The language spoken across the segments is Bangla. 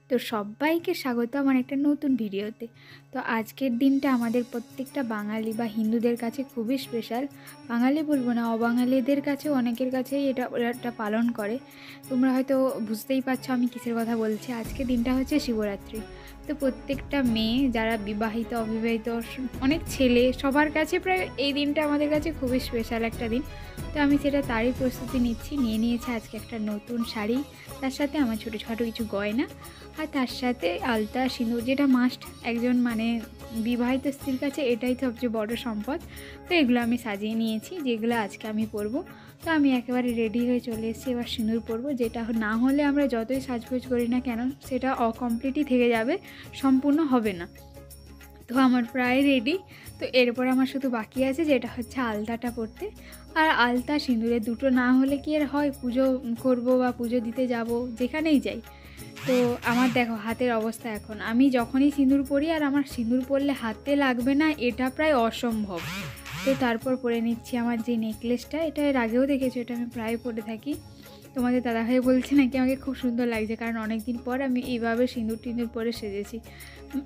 তো সবাইকে স্বাগত আমার একটা নতুন ভিডিওতে। তো আজকের দিনটা আমাদের প্রত্যেকটা বাঙালি বা হিন্দুদের কাছে খুবই স্পেশাল। বাঙালি বলবো না, অবাঙালিদের কাছেও অনেকের কাছেই এটা পালন করে। তোমরা হয়তো বুঝতেই পারছো আমি কিসের কথা বলছি। আজকের দিনটা হচ্ছে শিবরাত্রি। তো প্রত্যেকটা মেয়ে যারা বিবাহিত অবিবাহিত অনেক ছেলে সবার কাছে প্রায় এই দিনটা আমাদের কাছে খুবই স্পেশাল একটা দিন। তো আমি তারই প্রস্তুতি নিয়েছি আজকে একটা নতুন শাড়ি, তার সাথে আমার ছোটো কিছু গয়না, আর তার সাথে আলতা সিঁদুর, যেটা মাস্ট একজন বিবাহিত স্ত্রীর কাছে এটাই সবচেয়ে বড় সম্পদ। তো এগুলো আমি সাজিয়ে নিয়েছি, যেগুলো আজকে আমি পরবো। তো আমি একেবারে রেডি হয়ে চলে এসেছি, এবার সিঁদুর পরবো। যেটা না হলে আমরা যতই সাজগোজ করি না কেন সেটা অকমপ্লিটই থেকে যাবে, সম্পূর্ণ হবে না। তো আমার প্রায় রেডি। তো এরপর আমার শুধু বাকি আছে যেটা হচ্ছে আলতাটা পরতে। আর আলতা সিঁদুরে দুটো না হলে কি আর হয়, পুজো করব বা পুজো দিতে যাব যেখানেই যাই। তো আমার দেখো হাতের অবস্থা, এখন আমি যখনই সিঁদুর পরি আর আমার সিঁদুর পরলে হাতে লাগবে না এটা প্রায় অসম্ভব। তো তারপর পরে নিচ্ছি আমার যে নেকলেসটা, এটা এর আগেও দেখেছো, এটা আমি প্রায় পরে থাকি। তোমাদের দাদাভাই বলছে নাকি আমাকে খুব সুন্দর লাগছে, কারণ অনেক দিন পর আমি এইভাবে সিঁদুর টিঁদুর পরে সেজেছি।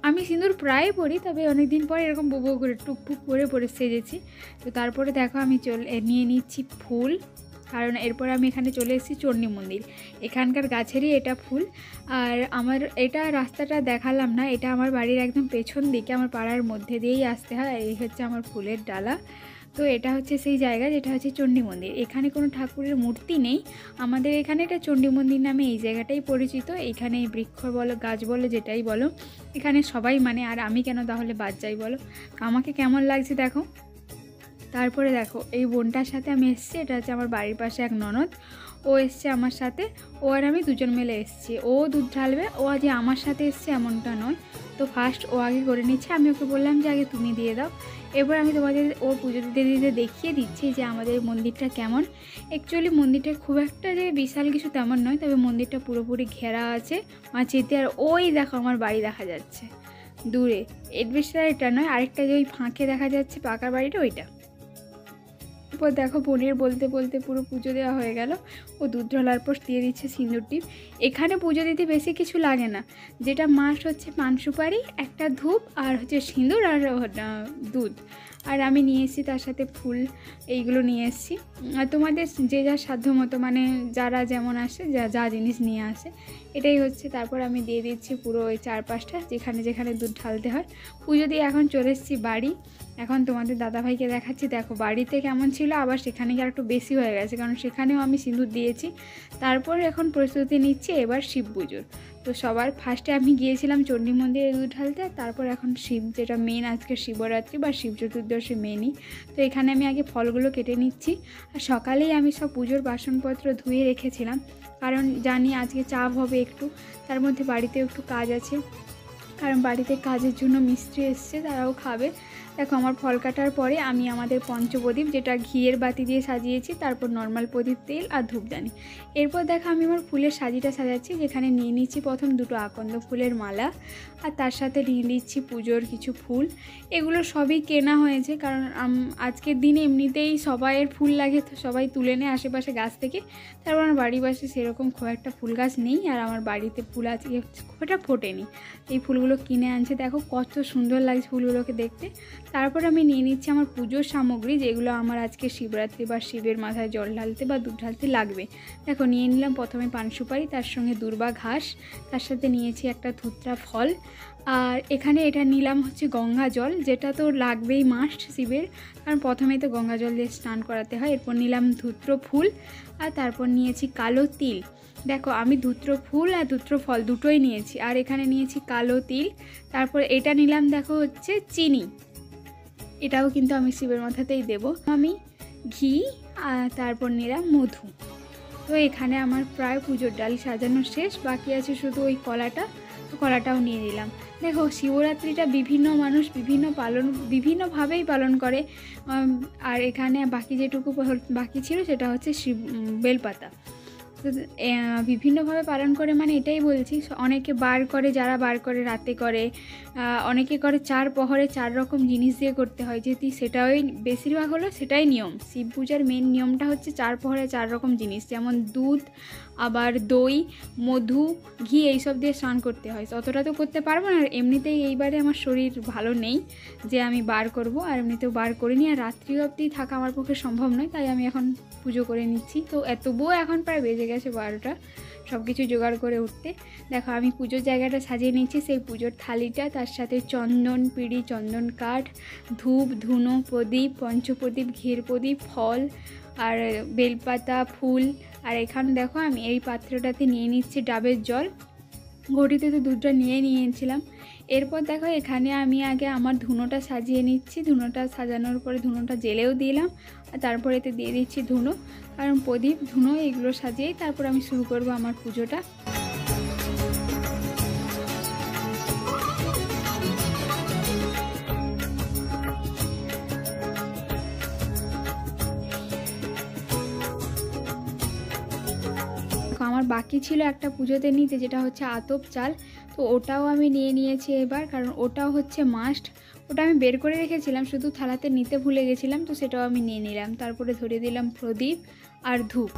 আমি সিঁদুর প্রায় পরি, তবে অনেক দিন পর এরকম বউ করে টুকটুক পরে সেজেছি। তো তারপরে দেখো আমি নিয়ে নিচ্ছি ফুল, কারণ এরপর আমি এখানে চলে এসেছি চণ্ডী মন্দির। এখানকার গাছেরই এটা ফুল। আর আমার এটা রাস্তাটা দেখালাম না, এটা আমার বাড়ির একদম পেছন দিকে, আমার পাড়ার মধ্যে দিয়েই আসতে হয়। এই হচ্ছে আমার ফুলের ডালা। তো এটা হচ্ছে সেই জায়গা যেটা হচ্ছে চণ্ডী মন্দির। এখানে কোনো ঠাকুরের মূর্তি নেই, আমাদের এখানে এটা চণ্ডী মন্দির নামে এই জায়গাটাই পরিচিত। এইখানে বৃক্ষ বলো গাছ বলো যেটাই বলো, এখানে সবাই আর আমি কেন তাহলে বাদ যাই বলো। আমাকে কেমন লাগছে দেখো। তারপরে দেখো এই বোনটার সাথে আমি এসেছি, এটা হচ্ছে আমার বাড়ির পাশে এক ননদ, ও এসছে আমার সাথে। ও আর আমি দুজন মিলে এসেছি। ও দুধ ঢালবে, ও আজ আমার সাথে এসছে এমনটা নয়। তো ফার্স্ট ও আগে করে নিচ্ছে, আমি ওকে বললাম যে আগে তুমি দিয়ে দাও। এবার আমি তোমাদের ওর পুজো দিতে দিতে দেখিয়ে দিচ্ছি যে আমাদের মন্দিরটা কেমন। অ্যাকচুয়ালি মন্দিরটা খুব একটা যে বিশাল কিছু তেমন নয়, তবে মন্দিরটা পুরোপুরি ঘেরা আছে মাচিতে। আর ওই দেখো আমার বাড়ি দেখা যাচ্ছে দূরে, এডভেস্টার এটা নয়, আরেকটা যে ওই ফাঁকে দেখা যাচ্ছে পাকার বাড়িটা, ওইটা। এরপর দেখো বোনের বলতে বলতে পুরো পুজো দেওয়া হয়ে গেল। ও দুধ ঢালার পর দিয়ে দিচ্ছে সিঁদুর টিপ। এখানে পুজো দিতে বেশি কিছু লাগে না, যেটা মাস্ট হচ্ছে পান সুপারি, একটা ধূপ, আর হচ্ছে সিঁদুর, আর দুধ। আর আমি নিয়ে এসেছি তার সাথে ফুল, এইগুলো নিয়ে এসেছি। আর তোমাদের যে যার সাধ্য মতো যারা যেমন আসে যা জিনিস নিয়ে আসে এটাই হচ্ছে। তারপর আমি দিয়ে দিচ্ছি পুরো ওই চারপাশটা যেখানে যেখানে দুধ ঢালতে হয়। পুজো দিয়ে এখন চলে এসেছি বাড়ি। এখন তোমাদের দাদাভাইকে দেখাচ্ছি, দেখো বাড়িতে কেমন ছিল, আবার সেখানে গিয়ে একটু বেশি হয়ে গেছে, কারণ সেখানেও আমি সিঁদুর দিয়েছি। তারপর এখন প্রস্তুতি নিচ্ছি এবার শিব পুজোর। তো সবার ফার্স্টে আমি গিয়েছিলাম চণ্ডী মন্দিরে দুধ ঢালতে, তারপর এখন শিব, যেটা মেন আজকে শিবরাত্রি বা শিব চতুর্দশী মেনই। তো এখানে আমি আগে ফলগুলো কেটে নিচ্ছি। আর সকালেই আমি সব পুজোর বাসনপত্র ধুয়ে রেখেছিলাম, কারণ জানি আজকে চাপ হবে একটু, তার মধ্যে বাড়িতেও একটু কাজ আছে, কারণ বাড়িতে কাজের জন্য মিস্ত্রি এসছে, তারাও খাবে। দেখো আমার ফল কাটার পরে আমি আমাদের পঞ্চপ্রদীপ, যেটা ঘিয়ের বাতি দিয়ে সাজিয়েছি, তারপর নর্মাল প্রদীপ, তেল আর ধূপদানি। এরপর দেখো আমি আমার ফুলের সাজিটা সাজাচ্ছি, যেখানে নিয়ে নিচ্ছি প্রথম দুটো আকন্দ ফুলের মালা, আর তার সাথে নিয়ে নিচ্ছি পুজোর কিছু ফুল। এগুলো সবই কেনা হয়েছে, কারণ আজকের দিনে এমনিতেই সবাইয়ের ফুল লাগে, তো সবাই তুলে নেয় আশেপাশে গাছ থেকে। তারপর আমার বাড়ির পাশে সেরকম খুব একটা ফুল গাছ নেই, আর আমার বাড়িতে ফুল আছে খুব একটা ফোটেনি। এই ফুলগুলো কিনে আনছে, দেখো কত সুন্দর লাগছে ফুলগুলোকে দেখতে। তারপর আমি নিয়ে নিচ্ছি আমার পুজোর সামগ্রী, যেগুলো আমার আজকে শিবরাত্রি বা শিবের মাথায় জল ঢালতে বা দুধ ঢালতে লাগবে। দেখো নিয়ে নিলাম প্রথমে পান সুপারি, তার সঙ্গে দূর্বা ঘাস, তার সাথে নিয়েছি একটা ধুত্রা ফল, আর এখানে এটা নিলাম হচ্ছে গঙ্গা জল, যেটা তো লাগবেই মাস্ট শিবের, কারণ প্রথমেই তো গঙ্গা জল দিয়ে স্নান করাতে হয়। এরপর নিলাম ধুত্র ফুল, আর তারপর নিয়েছি কালো তিল। দেখো আমি ধুত্র ফুল আর ধুত্র ফল দুটোই নিয়েছি, আর এখানে নিয়েছি কালো তিল। তারপর এটা নিলাম দেখো হচ্ছে চিনি, এটাও কিন্তু আমি শিবের মাথাতেই দেব। আমি ঘি, আর তারপর নিলাম মধু। তো এখানে আমার প্রায় পুজোর ডাল সাজানো শেষ, বাকি আছে শুধু ওই কলাটা, তো কলাটাও নিয়ে নিলাম। দেখো শিবরাত্রিটা বিভিন্ন মানুষ বিভিন্নভাবেই পালন করে। আর এখানে বাকি যেটুকু বাকি ছিল সেটা হচ্ছে বেলপাতা। তো বিভিন্নভাবে পালন করে মানে এটাই বলছি, অনেকে বার করে, যারা বার করে রাতে করে, অনেকে করে 4 প্রহরে 4 রকম জিনিস দিয়ে করতে হয়, যেহেতু সেটাই বেশিরভাগ হলো সেটাই নিয়ম। শিব পূজার মেন নিয়মটা হচ্ছে 4 প্রহরে 4 রকম জিনিস, যেমন দুধ, আবার দই, মধু, ঘি এইসব দিয়ে স্নান করতে হয়। অতটা তো করতে পারবো না, আর এমনিতেই এইবারে আমার শরীর ভালো নেই যে আমি বার করব, আর এমনিতেও বার করিনি, আর রাত্রি অবধি থাকা আমার পক্ষে সম্ভব নয়, তাই আমি এখন পুজো করে নিচ্ছি। তো তবুও এখন প্রায় বেজে গেছে 12টা সব কিছু জোগাড় করে উঠতে। দেখো আমি পুজোর জায়গাটা সাজিয়ে নিচ্ছি, সেই পুজোর থালিটা, তার সাথে চন্দন পিঁড়ি, চন্দন কাঠ, ধূপ, ধুনো, প্রদীপ, পঞ্চপ্রদীপ, ঘির প্রদীপ, ফল আর বেলপাতা, ফুল। আর এখানে দেখো আমি এই পাত্রটাতে নিয়ে নিচ্ছি ডাবের জল, ঘটিতে তো দুধটা নিয়েছিলাম। এরপর দেখো এখানে আমি আগে আমার ধুনোটা সাজিয়ে নিচ্ছি, ধুনোটা সাজানোর পরে ধুনোটা জেলেও দিলাম, আর তারপরে এতে দিয়ে দিচ্ছি ধুনো, কারণ প্রদীপ, ধুনো এগুলো সাজিয়েই তারপর আমি শুরু করব আমার পুজোটা। আমার বাকি ছিল একটা পুজোতে নিতে, যেটা হচ্ছে আতপ চাল, তো ওটাও আমি নিয়েছি এবার, কারণ ওটাও হচ্ছে মাস্ট। ওটা আমি বের করে রেখেছিলাম, শুধু থালাতে নিতে ভুলে গেছিলাম, তো সেটাও আমি নিয়ে নিলাম। তারপরে ধরিয়ে দিলাম প্রদীপ আর ধূপ।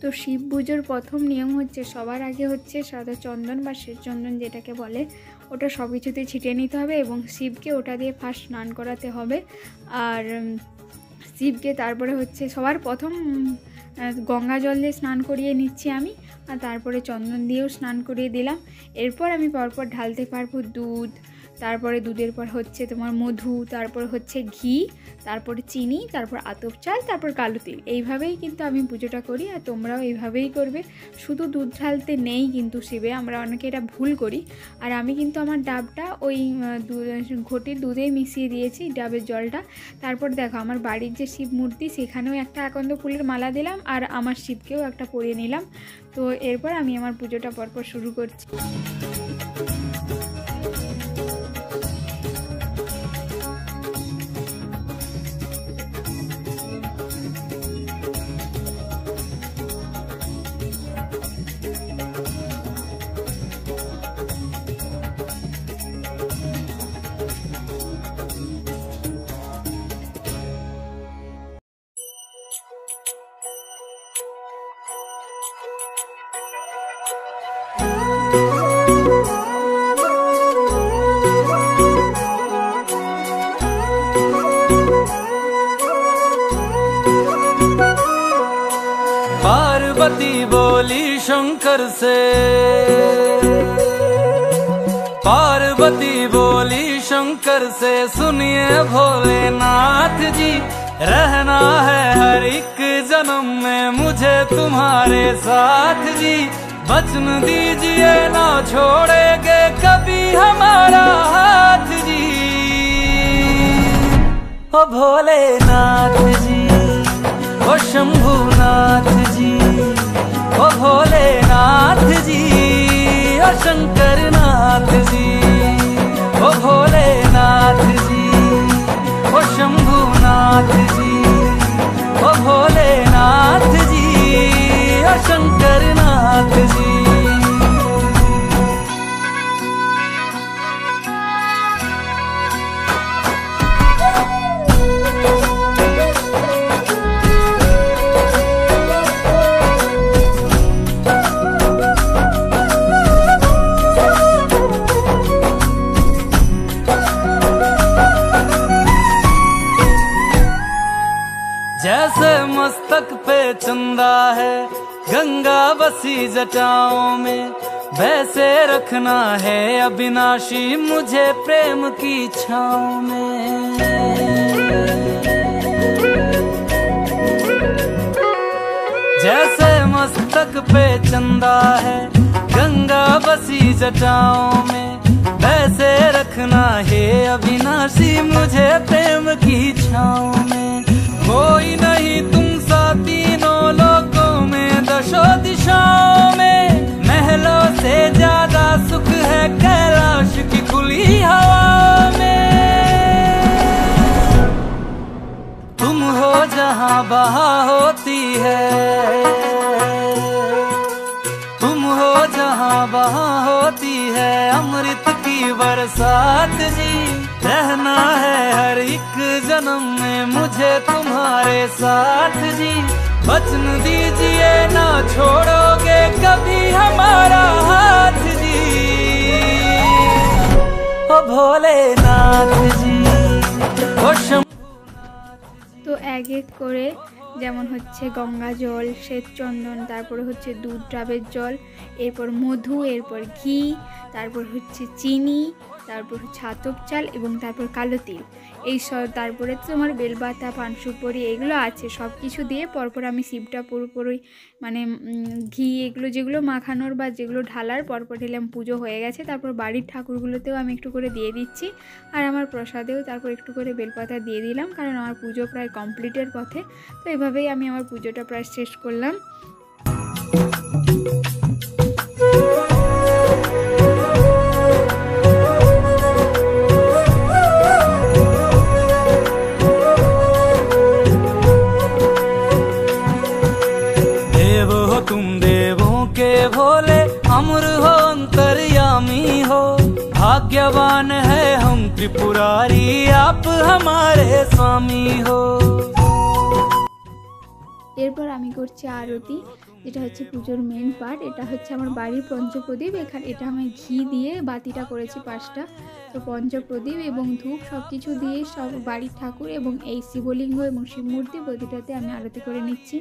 তো শিব পুজোর প্রথম নিয়ম হচ্ছে সবার আগে হচ্ছে সাদা চন্দন বা শ্বেত চন্দন যেটাকে বলে, ওটা সব কিছুতে ছিটিয়ে নিতে হবে এবং শিবকে ওটা দিয়ে ফার্স্ট স্নান করাতে হবে। আর শিবকে তারপরে হচ্ছে সবার প্রথম গঙ্গা জল দিয়ে স্নান করিয়ে নিচ্ছি আমি, আর তারপরে চন্দন দিয়েও স্নান করিয়ে দিলাম। এরপর আমি পরপর ঢালতে পারবো দুধ, তারপরে দুধের পর হচ্ছে তোমার মধু, তারপর হচ্ছে ঘি, তারপরে চিনি, তারপর আতপ চাল, তারপর কালো তিল। এইভাবেই কিন্তু আমি পুজোটা করি, আর তোমরাও এইভাবেই করবে। শুধু দুধ ঢালতে নেই কিন্তু শিবে, আমরা অনেকে এটা ভুল করি। আর আমি কিন্তু আমার ডাবটা ওই ঘটির দুধেই মিশিয়ে দিয়েছি, ডাবের জলটা। তারপর দেখো আমার বাড়ির যে শিব মূর্তি, সেখানেও একটা আকন্দ ফুলের মালা দিলাম, আর আমার শিবকেও একটা পরিয়ে নিলাম। তো এরপর আমি আমার পুজোটা পরপর শুরু করছি। पार्वती बोली शंकर से, पार्वती बोली शंकर से, सुनिए भोलेनाथ जी, रहना है हर एक जन्म में मुझे तुम्हारे साथ जी। वचन दीजिए ना छोड़ेंगे कभी हमारा हाथ जी। ओ भोलेनाथ जी, ओ शंभुनाथ जी, ओ भोलेनाथ जी, ओ शंकरनाथ जी, ओ भोलेनाथ जी, ओ शंभुनाथ जी, ओ भोलेनाथ जी, ओ शंकरनाथ जी। जैसे मस्तक पे चंदा है गंगा बसी जटाओं में, वैसे रखना है अविनाशी मुझे प्रेम की छाँव में। जैसे मस्तक पे चंदा है गंगा बसी जटाओं में, वैसे रखना है अविनाशी मुझे प्रेम की छाँव में। कोई नहीं तुम सा तीनों लोकों में दशों दिशाओं में, महलों से ज्यादा सुख है कैलाश की खुली हवा में। तुम हो जहाँ बहार होती है, तुम हो जहाँ वहाँ होती है अमृत की बरसात जी। रहना है हर एक जन्म में मुझे तुम्हारे साथ जी। वचन दीजिए ना छोड़ोगे कभी हमारा हाथ जी। ओ भोलेनाथ जी, ओ তো এক এক করে যেমন হচ্ছে গঙ্গা জল, শ্বেতচন্দন, তারপরে হচ্ছে দুধ ডাবের জল, এরপর মধু, এরপর ঘি, তারপর হচ্ছে চিনি, তারপর হচ্ছে আতপ চাল এবং তারপর কালো তিল, এই সব, তারপরে তো আমার বেলপাতা, পান সুপারি এগুলো আছে। সব কিছু দিয়ে পরপর আমি শিবটা পুরোপুরি মানে ঘি এগুলো যেগুলো মাখানোর বা যেগুলো ঢালার পরপর ঢেলাম, পুজো হয়ে গেছে। তারপর বাড়ির ঠাকুরগুলোতেও আমি একটু করে দিয়ে দিচ্ছি, আর আমার প্রসাদেও তারপর একটু করে বেলপাতা দিয়ে দিলাম, কারণ আমার পুজো প্রায় কমপ্লিটের পথে। তো এভাবেই আমি আমার পুজোটা প্রায় শেষ করলাম। तुम देवों के भोले अमर हो अंतर्यामी हो, भाग्यवान है हम त्रिपुरारी आप हमारे स्वामी हो। এরপর আমি করছি আরতি, যেটা হচ্ছে পুজোর মেন পার্ট। এটা হচ্ছে আমার বাড়ির পঞ্চপ্রদীপ, এটা আমি ঘি দিয়ে বাতিটা করেছি 5টা। তো পঞ্চপ্রদীপ এবং ধূপ সব কিছু দিয়ে সব বাড়ির ঠাকুর এবং এই শিবলিঙ্গ এবং শিবমূর্তি প্রতিটাতে আমি আরতি করে নিচ্ছি।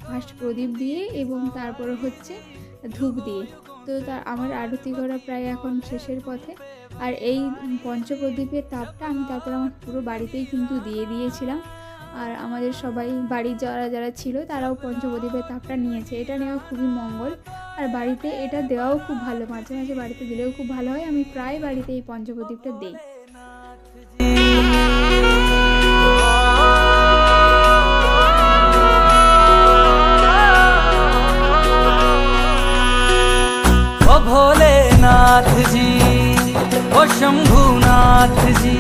ফার্স্ট প্রদীপ দিয়ে এবং তারপরে হচ্ছে ধূপ দিয়ে। তো আমার আরতি করা প্রায় এখন শেষের পথে। আর এই পঞ্চপ্রদীপের তাপটা আমি তারপর আমার পুরো বাড়িতেই কিন্তু দিয়ে দিয়েছিলাম। আর আমাদের সবাই বাড়ির যারা ছিল তারাও পঞ্চপ্রদীপের তাপটা নিয়েছে। এটা নেওয়া খুবই মঙ্গল, আর বাড়িতে এটা দেওয়াও খুব ভালো, মাঝে মাঝে বাড়িতে দিলেও খুব ভালো হয়। আমি প্রায় বাড়িতে এই পঞ্চপ্রদীপটা দিই। ओ भोलेनाथ जी, ओ शंभुनाथ जी,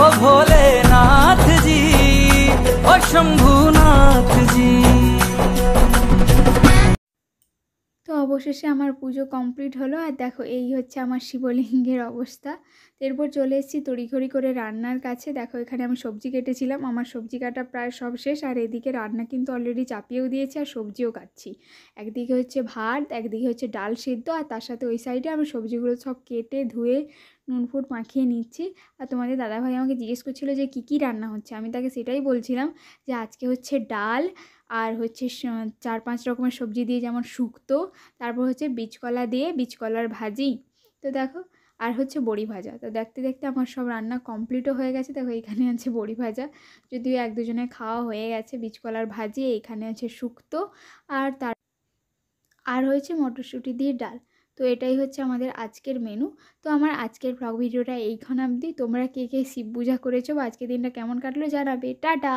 ओ भोलेनाथ जी, ओ शंभुनाथ जी। তো অবশেষে আমার পুজো কমপ্লিট হলো। আর দেখো এই হচ্ছে আমার শিবলিঙ্গের অবস্থা। এরপর চলে এসেছি তড়িঘড়ি করে রান্নার কাছে। দেখো এখানে আমি সবজি কেটেছিলাম, আমার সবজি কাটা প্রায় সব শেষ। আর এদিকে রান্না কিন্তু অলরেডি চাপিয়েও দিয়েছি আর সবজিও কাটছি। একদিকে হচ্ছে ভাত, একদিকে হচ্ছে ডাল সিদ্ধ, আর তার সাথে ওই সাইডে আমি সবজিগুলো সব কেটে ধুয়ে নুন ফুট মাখিয়ে নিচ্ছি। আর তোমাদের দাদাভাই আমাকে জিজ্ঞেস করছিলো যে কী রান্না হচ্ছে, আমি তাকে সেটাই বলছিলাম যে আজকে হচ্ছে ডাল আর হচ্ছে 4-5 রকমের সবজি দিয়ে, যেমন শুক্তো, তারপর হচ্ছে বীজকলা দিয়ে বীজকলার ভাজি। তো দেখো আর হচ্ছে বড়ি ভাজা। তো দেখতে দেখতে আমার সব রান্না কমপ্লিটও হয়ে গেছে। দেখো এখানে আছে বড়ি ভাজা, যদিও 1-2জনের খাওয়া হয়ে গেছে। বীজকলার ভাজি, এখানে আছে শুক্তো, আর হয়েছে মটরশুঁটি দিয়ে ডাল। তো এটাই হচ্ছে আমাদের আজকের মেনু। তো আমার আজকের ব্লগ ভিডিওটা এইখান অবধি। তোমরা কে কে শিব পূজা করেছো বা আজকের দিনটা কেমন কাটলো জানাবে। টাটা।